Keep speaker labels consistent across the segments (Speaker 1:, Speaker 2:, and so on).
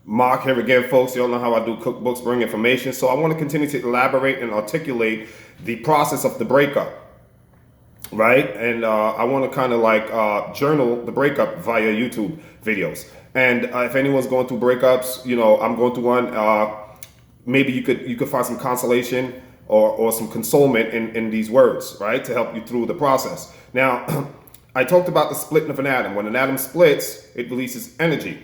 Speaker 1: Mark here again, folks. You all know how I do cookbooks, bring information. So I want to continue to elaborate and articulate the process of the breakup, right? And I want to kind of like journal the breakup via YouTube videos. And if anyone's going through breakups, I'm going through one. Maybe you could find some consolation or some consolement in these words, right, to help you through the process. Now, I talked about the splitting of an atom. When an atom splits, it releases energy.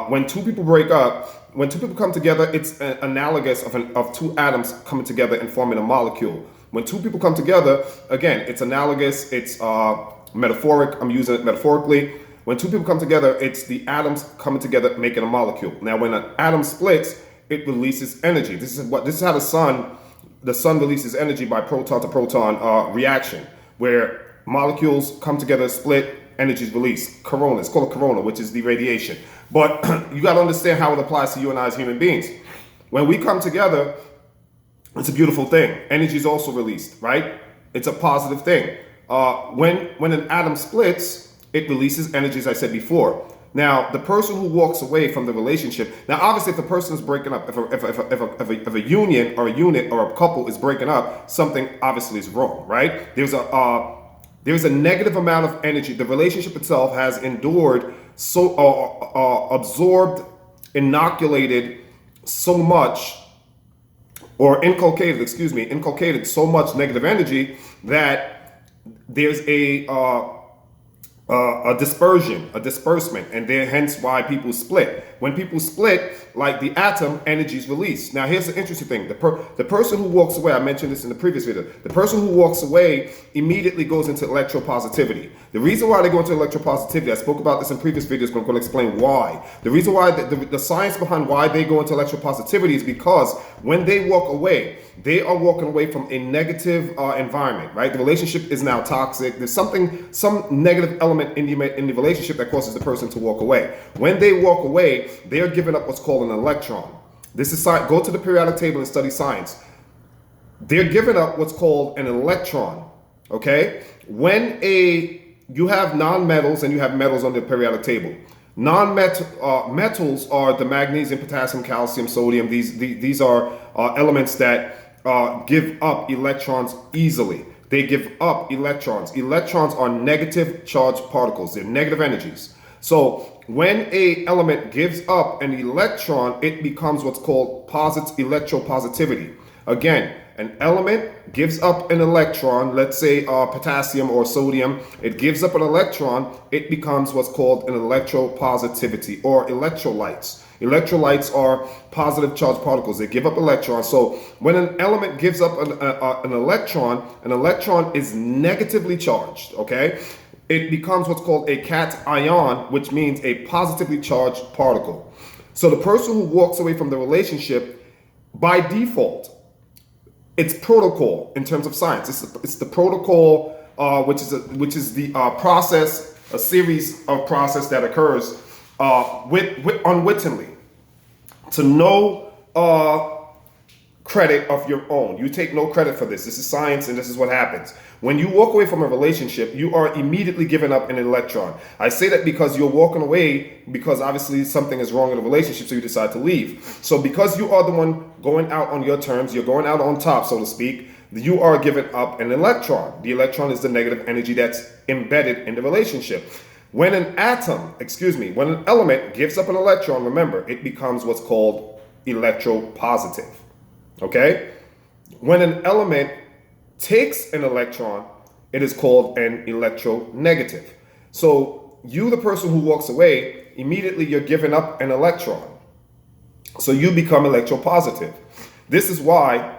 Speaker 1: When two people break up, when two people come together, it's analogous of two atoms coming together and forming a molecule. When two people come together, again, it's analogous, it's metaphoric, I'm using it metaphorically. When two people come together, it's the atoms coming together making a molecule. Now, when an atom splits, it releases energy. This is how the sun releases energy by proton to proton reaction, where molecules come together, split, energy is released. Corona, it's called a corona, which is the radiation. But you got to understand how it applies to you and I as human beings. When we come together, it's a beautiful thing. Energy is also released, right? It's a positive thing. When an atom splits, it releases energy, as I said before. Now, the person who walks away from the relationship, now obviously if the person is breaking up, if a union or a unit or a couple is breaking up, something obviously is wrong, right? There's a negative amount of energy. The relationship itself has endured absorbed, inoculated so much, or inculcated so much negative energy that there's a disbursement, and then hence why people split. When people split, like the atom, energy is released. Now, here's the interesting thing: the person who walks away, I mentioned this in the previous video. The person who walks away immediately goes into electropositivity. The reason why they go into electropositivity, I spoke about this in previous videos, but I'm going to explain why. The reason why the science behind why they go into electropositivity is because when they walk away, they are walking away from a negative environment, right? The relationship is now toxic. There's some negative element in the relationship that causes the person to walk away. When they walk away, they are giving up what's called an electron. This is go to the periodic table and study science. They're giving up what's called an electron. Okay, when you have non-metals and you have metals on the periodic table. Metals are the magnesium, potassium, calcium, sodium. These are elements that give up electrons easily. They give up electrons. Electrons are negative charged particles. They're negative energies. So when a element gives up an electron, it becomes what's called electropositivity. Again, an element gives up an electron, let's say potassium or sodium, it gives up an electron, it becomes what's called an electropositivity, or electrolytes. Electrolytes are positive charged particles. They give up electrons. So when an element gives up an electron is negatively charged, okay? It becomes what's called a cation, which means a positively charged particle. So the person who walks away from the relationship, by default, it's protocol in terms of science. It's the protocol, which is the process, a series of process that occurs unwittingly, to no credit of your own. You take no credit for this. This is science, and this is what happens. When you walk away from a relationship, you are immediately giving up an electron. I say that because you're walking away because obviously something is wrong in the relationship, so you decide to leave. So because you are the one going out on your terms, you're going out on top, so to speak, you are giving up an electron. The electron is the negative energy that's embedded in the relationship. When an element gives up an electron, remember, it becomes what's called electropositive. Okay? When an element takes an electron, it is called an electronegative. So you, the person who walks away, immediately you're giving up an electron. So you become electropositive. This is why,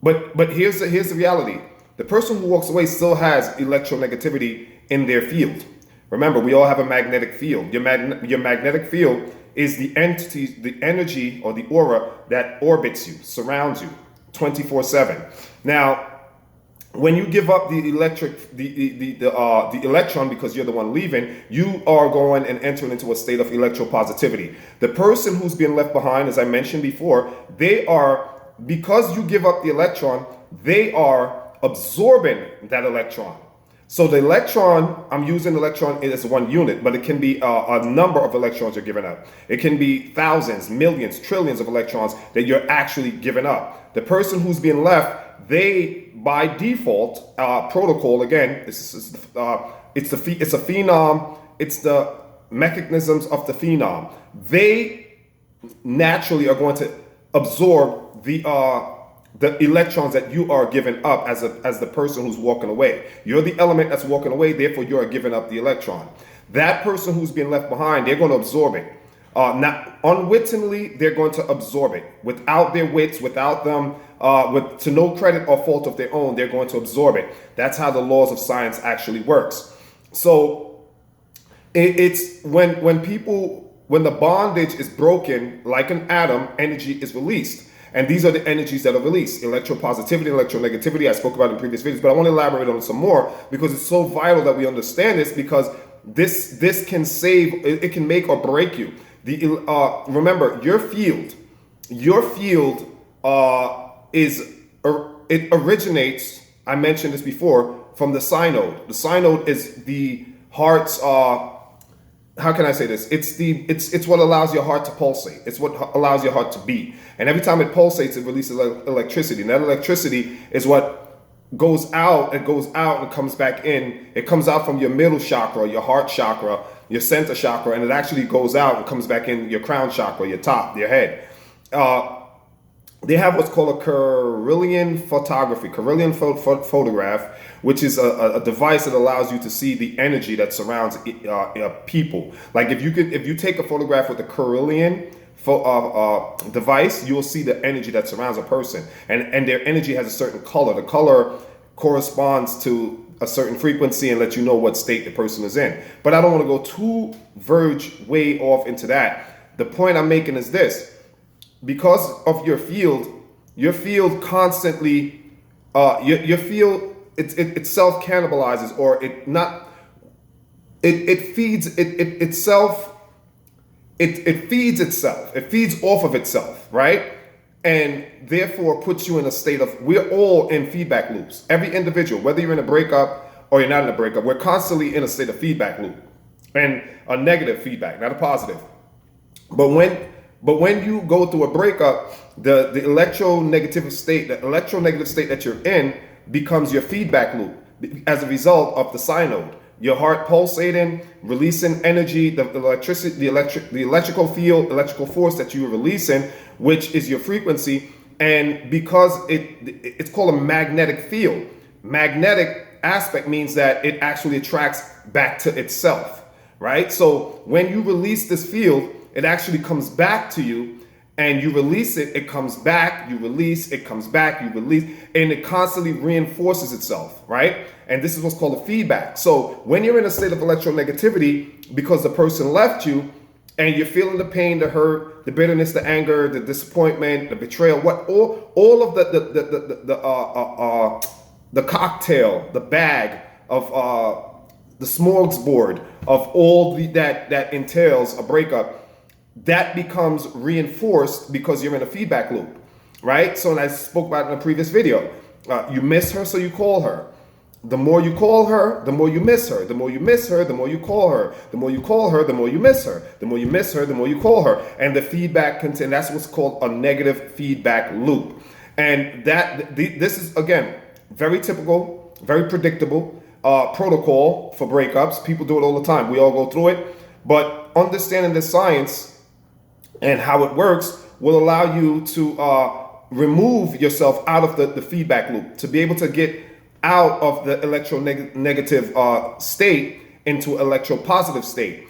Speaker 1: but here's the reality. The person who walks away still has electronegativity in their field. Remember, we all have a magnetic field. Your magnetic field is the entity, the energy, or the aura that orbits you, surrounds you 24/7. Now, when you give up the electron because you're the one leaving, you are going and entering into a state of electropositivity. The person who's been left behind, as I mentioned before, because you give up the electron, they are absorbing that electron. So the electron, I'm using electron as one unit, but it can be a number of electrons you're giving up. It can be thousands, millions, trillions of electrons that you're actually giving up. The person who's being left, they by default protocol again. It's a phenom. It's the mechanisms of the phenom. They naturally are going to absorb the electrons that you are giving up as the person who's walking away. You're the element that's walking away, therefore you are giving up the electron. That person who's being left behind, they're going to absorb it. Not unwittingly, they're going to absorb it without their wits, without them, to no credit or fault of their own. They're going to absorb it. That's how the laws of science actually works. So it's when the bondage is broken, like an atom, energy is released. And these are the energies that are released: electropositivity, electronegativity. I spoke about in previous videos, but I want to elaborate on some more because it's so vital that we understand this, because this can save, it can make or break you. Remember, your field it originates, I mentioned this before, from the synode. The synode is the heart's how can I say this? It's what allows your heart to pulsate. It's what allows your heart to beat. And every time it pulsates, it releases electricity. And that electricity is what goes out and comes back in. It comes out from your middle chakra, your heart chakra, your center chakra, and it actually goes out and comes back in your crown chakra, your top, your head. They have what's called a Kirlian photograph, which is a device that allows you to see the energy that surrounds people. Like if you take a photograph with the Kirlian device, you will see the energy that surrounds a person, and their energy has a certain color. The color corresponds to a certain frequency and let you know what state the person is in. But I don't want to go too way off into that. The point I'm making is this: because of your field constantly, your field, it self cannibalizes, or it feeds itself. It feeds itself. It feeds off of itself, right? And therefore puts you in a state of, we're all in feedback loops. Every individual, whether you're in a breakup or you're not in a breakup, we're constantly in a state of feedback loop, and a negative feedback, not a positive. But when you go through a breakup, the electronegative state that you're in becomes your feedback loop as a result of the synode. Your heart pulsating, releasing energy, the electrical field, electrical force that you are releasing, which is your frequency. And because it's called a magnetic field. Magnetic aspect means that it actually attracts back to itself, right? So when you release this field, it actually comes back to you, and you release it, it comes back, you release, it comes back, you release, and it constantly reinforces itself, right? And this is what's called a feedback. So when you're in a state of electronegativity because the person left you, and you're feeling the pain, the hurt, the bitterness, the anger, the disappointment, the betrayal, all of the cocktail, the bag of the smorgasbord of all that entails a breakup, that becomes reinforced because you're in a feedback loop, right? So, and I spoke about it in a previous video, you miss her, so you call her. The more you call her, the more you miss her. The more you miss her, the more you call her. The more you call her, the more you miss her. The more you miss her, the more you call her. And the feedback continues. That's what's called a negative feedback loop. And this is, again, very typical, very predictable protocol for breakups. People do it all the time. We all go through it. But understanding the science and how it works will allow you to remove yourself out of the feedback loop, to be able to get out of the electronegative state into electropositive state.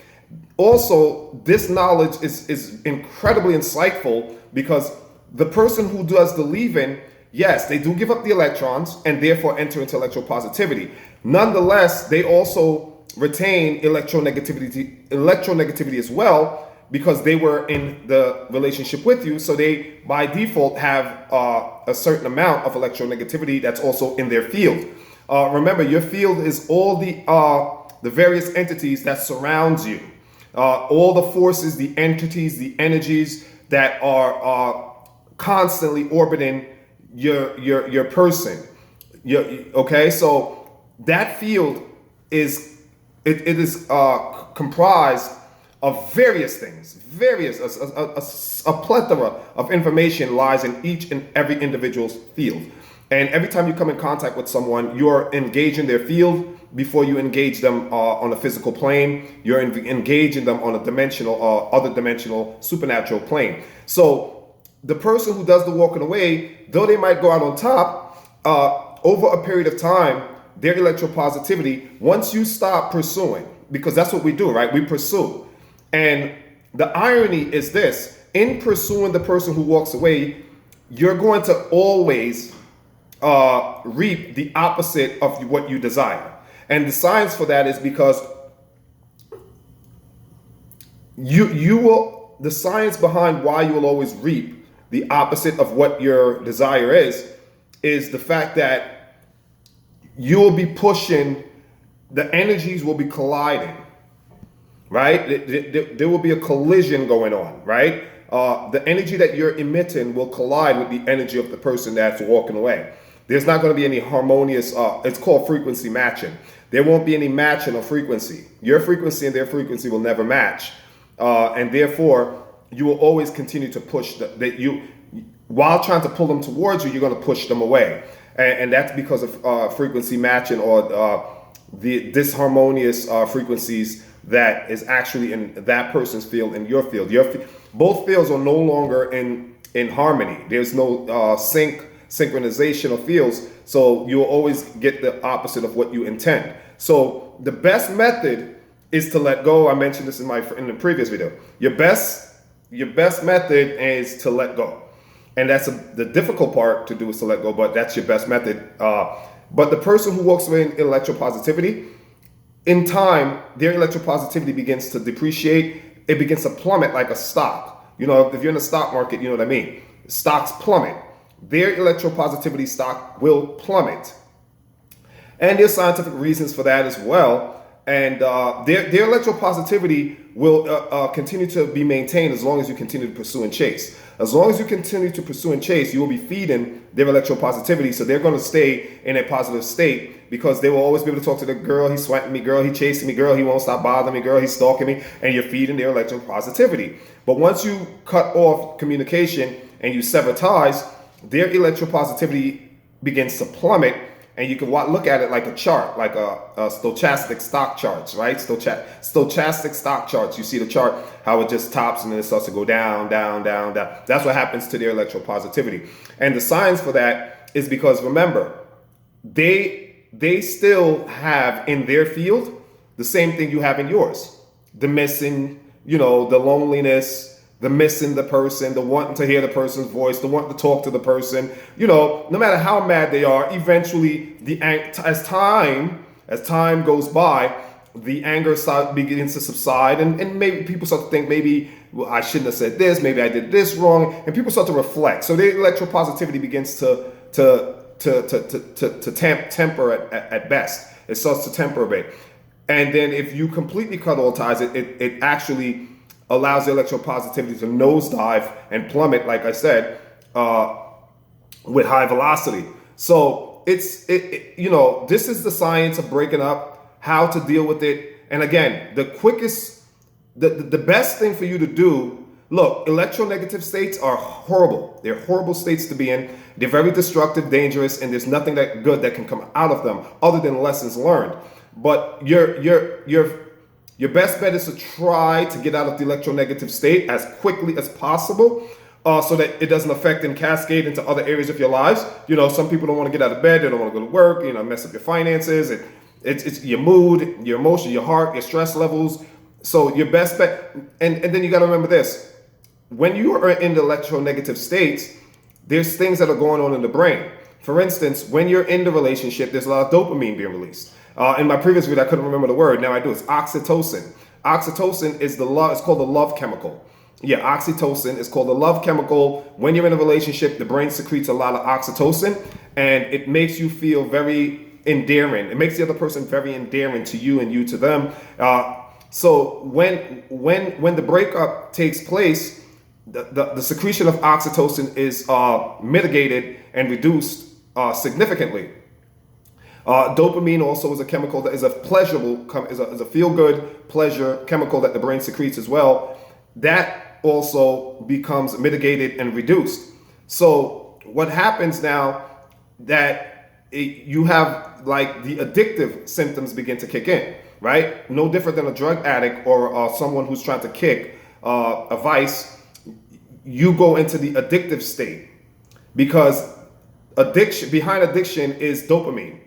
Speaker 1: Also, this knowledge is incredibly insightful, because the person who does the leaving, yes, they do give up the electrons and therefore enter into electropositivity. Nonetheless, they also retain electronegativity as well, because they were in the relationship with you. So they, by default, have a certain amount of electronegativity that's also in their field. Remember, your field is all the various entities that surrounds you. All the forces, the entities, the energies that are constantly orbiting your person. Okay, so that field is it is comprised of various things, a plethora of information lies in each and every individual's field. And every time you come in contact with someone, you're engaging their field before you engage them on a physical plane. You're engaging them on a dimensional, other dimensional, supernatural plane. So the person who does the walking away, though they might go out on top, over a period of time, their electropositivity, once you stop pursuing, because that's what we do, right? We pursue. And the irony is this: in pursuing the person who walks away, you're going to always reap the opposite of what you desire. And the science for that is because the science behind why you will always reap the opposite of what your desire is the fact that you will be pushing, the energies will be colliding, right? There will be a collision going on, right? The energy that you're emitting will collide with the energy of the person that's walking away. There's not going to be any harmonious, it's called frequency matching. There won't be any matching of frequency. Your frequency and their frequency will never match. And therefore, you will always continue to push while trying to pull them towards you, you're going to push them away. And that's because of frequency matching, or the disharmonious frequencies that is actually in that person's field and your field. Both fields are no longer in harmony. There's no synchronization of fields, so you'll always get the opposite of what you intend. So the best method is to let go. I mentioned this in the previous video. Your best method is to let go. And that's the difficult part to do, is to let go, but that's your best method. But the person who walks away in electropositivity, in time, their electropositivity begins to depreciate. It begins to plummet like a stock. You know, if you're in the stock market, you know what I mean. Stocks plummet. Their electropositivity stock will plummet. And there's scientific reasons for that as well. And their electropositivity will continue to be maintained as long as you continue to pursue and chase. As long as you continue to pursue and chase, you will be feeding their electropositivity. So they're going to stay in a positive state, because they will always be able to talk to the girl, he's sweating me, girl, he chasing me, girl, he won't stop bothering me, girl, he's stalking me, and you're feeding their electropositivity. But once you cut off communication and you sever ties, their electropositivity begins to plummet. And you can look at it like a chart, like a stochastic stock charts, right? Stochastic stock charts. You see the chart, how it just tops and then it starts to go down, down, down, down. That's what happens to their electropositivity. And the science for that is because, remember, they still have in their field the same thing you have in yours. The missing, the loneliness, the missing the person, the wanting to hear the person's voice, the wanting to talk to the person. No matter how mad they are, eventually as time goes by, the anger begins to subside, and maybe people start to think, maybe I shouldn't have said this, maybe I did this wrong, and people start to reflect. So their electropositivity begins to temper at best. It starts to temper a bit, and then if you completely cut all ties, it actually allows the electropositivity to nosedive and plummet, like I said, with high velocity. So this is the science of breaking up, how to deal with it. And again, the best thing for you to do, look, electronegative states are horrible. They're horrible states to be in. They're very destructive, dangerous, and there's nothing that good that can come out of them other than lessons learned. But your best bet is to try to get out of the electronegative state as quickly as possible, so that it doesn't affect and cascade into other areas of your lives. Some people don't want to get out of bed, they don't want to go to work, mess up your finances, it's your mood, your emotion, your heart, your stress levels. So your best bet, and then you got to remember this: when you are in the electronegative states, there's things that are going on in the brain. For instance, when you're in the relationship, there's a lot of dopamine being released. In my previous video, I couldn't remember the word. Now I do. It's oxytocin. Oxytocin is it's called the love chemical. Yeah, oxytocin is called the love chemical. When you're in a relationship, the brain secretes a lot of oxytocin, and it makes you feel very endearing. It makes the other person very endearing to you and you to them. So when the breakup takes place, the secretion of oxytocin is mitigated and reduced significantly. Dopamine also is a chemical that is a pleasurable, is a feel-good pleasure chemical that the brain secretes as well. That also becomes mitigated and reduced. So what happens now that you have like the addictive symptoms begin to kick in, right? No different than a drug addict or someone who's trying to kick a vice. You go into the addictive state because behind addiction is dopamine.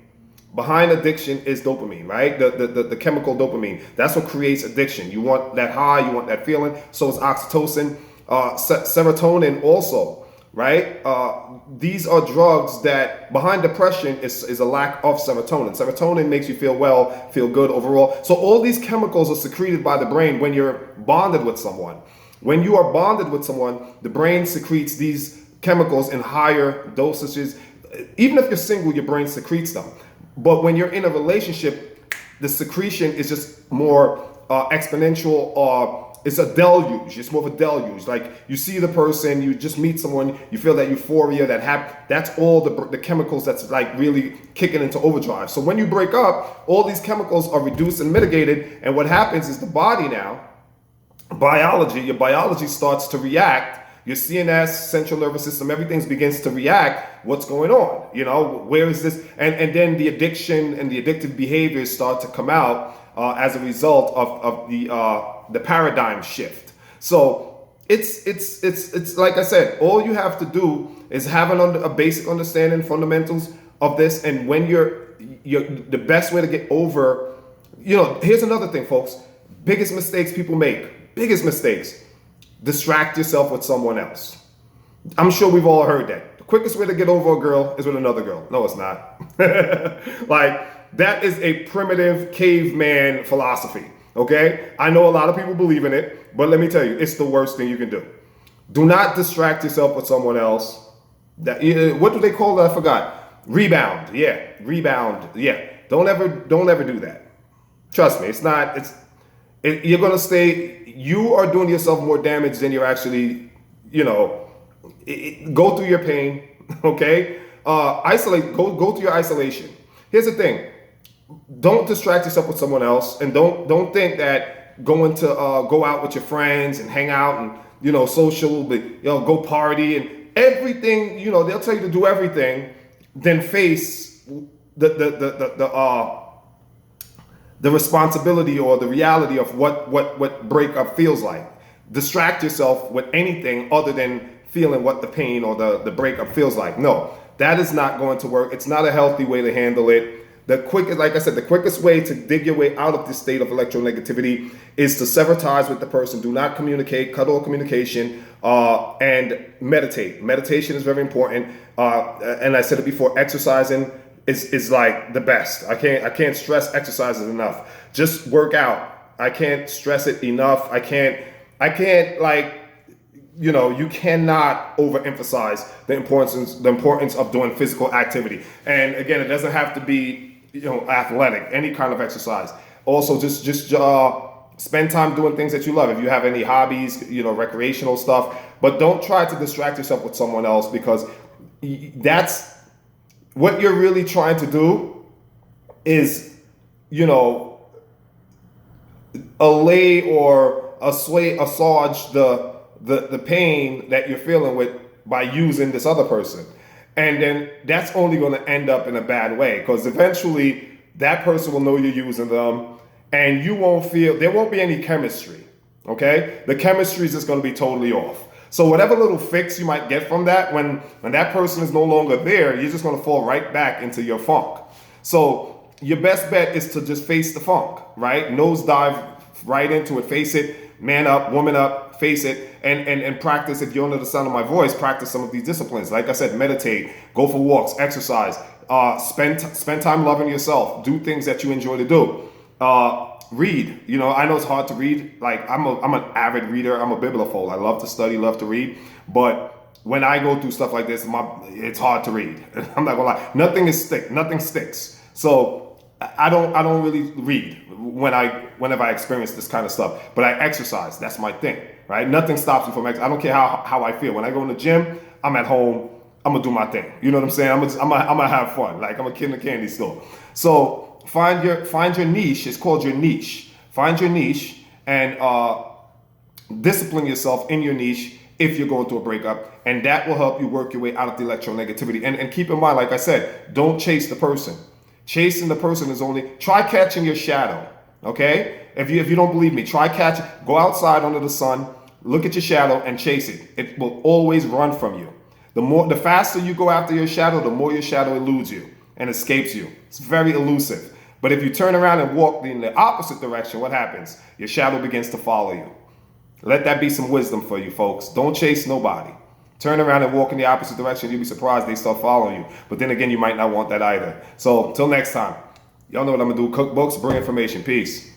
Speaker 1: Behind addiction is dopamine, right? The chemical dopamine. That's what creates addiction. You want that high, you want that feeling. So is oxytocin, serotonin also, right? These are drugs that behind depression is a lack of serotonin. Serotonin makes you feel well, feel good overall. So all these chemicals are secreted by the brain when you're bonded with someone. When you are bonded with someone, the brain secretes these chemicals in higher dosages. Even if you're single, your brain secretes them. But when you're in a relationship, the secretion is just more exponential, or it's a deluge. It's more of a deluge. Like you see the person, you just meet someone, you feel that euphoria, that's all the chemicals that's like really kicking into overdrive. So when you break up, all these chemicals are reduced and mitigated. And what happens is the body now, your biology starts to react. Your CNS, central nervous system, everything begins to react. What's going on? You know, where is this? And then the addiction and the addictive behaviors start to come out as a result of the paradigm shift. So it's like I said, all you have to do is have a basic understanding, fundamentals of this. And when you're the best way to get over, here's another thing, folks. Biggest mistakes people make. Biggest mistakes. Distract yourself with someone else. I'm sure we've all heard that. The quickest way to get over a girl is with another girl. No, it's not. Like, that is a primitive caveman philosophy, okay? I know a lot of people believe in it, but let me tell you, it's the worst thing you can do. Do not distract yourself with someone else. What do they call that? I forgot. Rebound. Yeah, rebound. Yeah. Don't ever do that. Trust me, you're going to stay, you are doing yourself more damage than you're actually, go through your pain, okay? Isolate, go through your isolation. Here's the thing. Don't distract yourself with someone else, and don't think that going to go out with your friends and hang out and, social, go party and everything, they'll tell you to do everything, then face the responsibility or the reality of what breakup feels like. Distract yourself with anything other than feeling what the pain or the breakup feels like. No, that is not going to work. It's not a healthy way to handle it. Like I said, the quickest way to dig your way out of this state of electronegativity is to sever ties with the person. Do not communicate, cut all communication, and meditate. Meditation is very important. And I said it before, exercising is like the best. I can't stress exercises enough. Just work out. I can't stress it enough. I can't you cannot overemphasize the importance of doing physical activity. And again, it doesn't have to be athletic, any kind of exercise. Also just spend time doing things that you love. If you have any hobbies, recreational stuff, but don't try to distract yourself with someone else, because that's what you're really trying to do is, allay or assuage the pain that you're feeling with by using this other person. And then that's only going to end up in a bad way, because eventually that person will know you're using them and there won't be any chemistry. Okay? The chemistry is just going to be totally off. So whatever little fix you might get from that, when that person is no longer there, you're just going to fall right back into your funk. So your best bet is to just face the funk, right? Nose dive right into it, face it, man up, woman up, face it, and practice. If you're under the sound of my voice, practice some of these disciplines. Like I said, meditate, go for walks, exercise, spend time loving yourself, do things that you enjoy to do. Read. I know it's hard to read. Like I'm an avid reader. I'm a bibliophile. I love to study, love to read. But when I go through stuff like this, it's hard to read. I'm not gonna lie. Nothing sticks. So I don't really read whenever I experience this kind of stuff. But I exercise. That's my thing, right? Nothing stops me from exercise. I don't care how I feel. When I go in the gym, I'm at home. I'm gonna do my thing. You know what I'm saying? I'm gonna have fun. Like I'm a kid in a candy store. So find your niche. It's called your niche. Find your niche and discipline yourself in your niche if you're going through a breakup, and that will help you work your way out of the electronegativity. And keep in mind, like I said, don't chase the person. Chasing the person is only, try catching your shadow. Okay? If you don't believe me, try catch. Go outside under the sun, look at your shadow and chase it. It will always run from you. The faster you go after your shadow, the more your shadow eludes you and escapes you. It's very elusive. But if you turn around and walk in the opposite direction, what happens? Your shadow begins to follow you. Let that be some wisdom for you folks. Don't chase nobody. Turn around and walk in the opposite direction. You'll be surprised they start following you. But then again, you might not want that either. So until next time, y'all know what I'm going to do. Cookbooks, bring information. Peace.